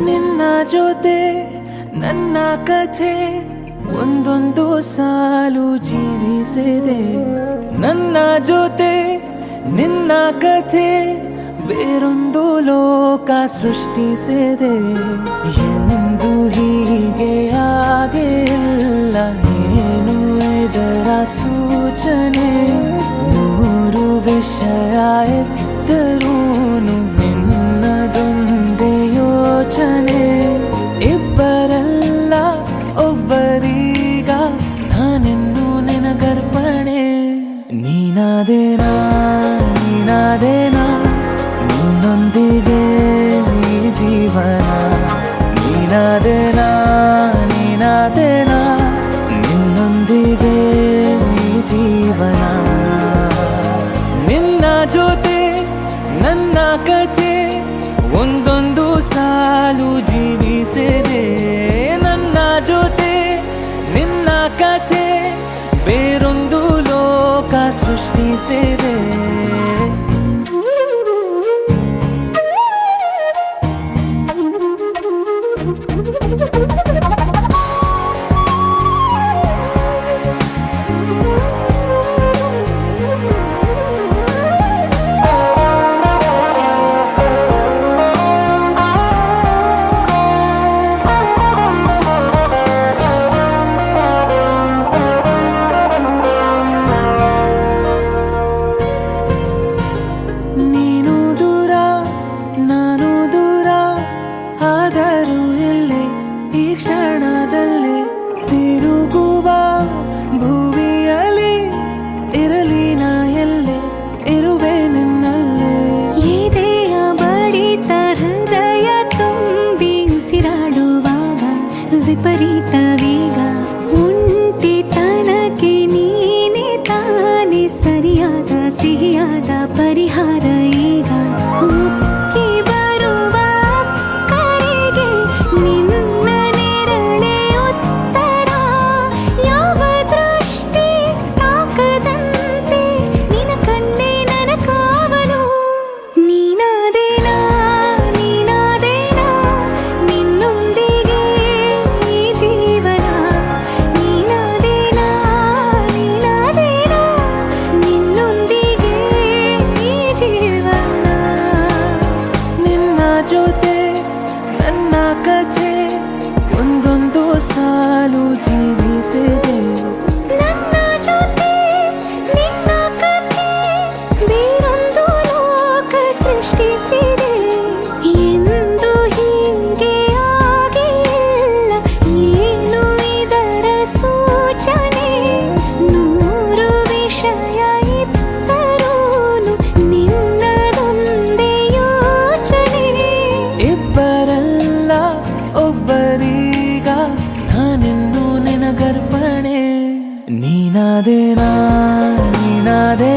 ನಿನ್ನ ಜೊತೆ ನನ್ನ ಕಥೆ ಒಂದೊಂದು ಸಾಲು ಜೀವಿಸಿದೆ. ನನ್ನ ಜೊತೆ ನಿನ್ನ ಕಥೆ ಬೇರೊಂದು ಲೋಕ ಸೃಷ್ಟಿಸಿದೆ. ಎಂದು ಹೀಗೆ ಆಗಿಲ್ಲ, ಏನು ಇದರ ಸೂಚನೆ? ನೂರು ವಿಷಯ ಎತ್ತರೂನು ನಿನ್ನದೊಂದೇ ಯೋಚನೆ. ಇಬ್ಬರಲ್ಲ ಒಬ್ಬರೀಗ ನಾನೆನ್ನು ನಿನಗರ್ಪಣೆ. ನೀನಾದೇನಾ ನೀನಾದೇನಾ ನಿನ್ನೊಂದಿಗೆ ಈ ಜೀವನ. ನೀನಾದೇನಾ ನೀನಾದೇನಾ ನಿನ್ನೊಂದಿಗೆ ಈ ಜೀವನ. ನಿನ್ನ ಜೊತೆ ನನ್ನ ಕಥೆ ಒಂದೊಂದು ಸಾಲು ಜೀವಿಸಿದೆ. ನನ್ನ ಜೊತೆ ನಿನ್ನ ಕಥೆ ಬೇರೊಂದು ಲೋಕ ಸೃಷ್ಟಿಸಿದೆ. ನೀನು ದೂರ ನಾನು ದೂರ ಆದರೂ ಇಲ್ಲೇ ಈ ಕ್ಷಣದಲ್ಲಿ ತಿರುಗುವ ಭುವಿಯಲ್ಲಿ ಇರಲಿ ನಾ ಎಲ್ಲೆ ಇರುವೆ ನಿನ್ನಲ್ಲೇ. ಎದೆಯ ಬಡಿತ ಹೃದಯ ತುಂಬಿ ಉಸಿರಾಡುವಾಗ ವಿಪರೀತ ವೇಗ. ಒಂಟಿತನಕ್ಕೆ ನೀನೆ ತಾನೆ ಸರಿಯಾದ ಸಿಹಿಯಾದ ಪರಿಹಾರ ಈಗ. ಉಕ್ಕಿ ಬರುವ ಕರೆಗೆ ನಿನ್ನ ನೆರಳೆ ಉತ್ತರ. ಯಾವ ದೃಷ್ಟಿ ತಾಕದಂತೆ ನಿನ ಕಣ್ಣೆ ನನ್ನ ಕಾವಲು. ನೀನಾದೇನಾ ನೀನಾದೇನಾ ನಿನ್ನೊಂದಿಗೆ ಈ ಜೀವನ. ನೀನಾದೇನಾ ನೀನಾದೇನಾ ನಿನ್ನೊಂದಿಗೆ ಈ ಜೀವನ. ನಿನ್ನ ಜೊತೆ ನನ್ನ ಕಥೆ ಒಂದೊಂದು ಸಾಲು ಜೀವಿಸಿದೆ. ನನ್ನ ಜೊತೆ ನಿನ್ನ ಕಥೆ ಬೇರೊಂದು ಲೋಕ ಸೃಷ್ಟಿಸಿದೆ. ಎಂದು ಹೀಗೆ ಆಗಿಲ್ಲ, ಏನು ಇದರ ಸೂಚನೆ? ನೂರು ವಿಷಯ ಇತ್ತರೂನು ನಿನ್ನದೊಂದೇ ಯೋಚನೆ. ಇಬ್ಬರಲ್ಲ ಒಬ್ಬರೀಗ ನಾನೆನ್ನು ನಿನಗರ್ಪಣೆ. ನೀನಾದೇನಾ ನೀನಾದೇ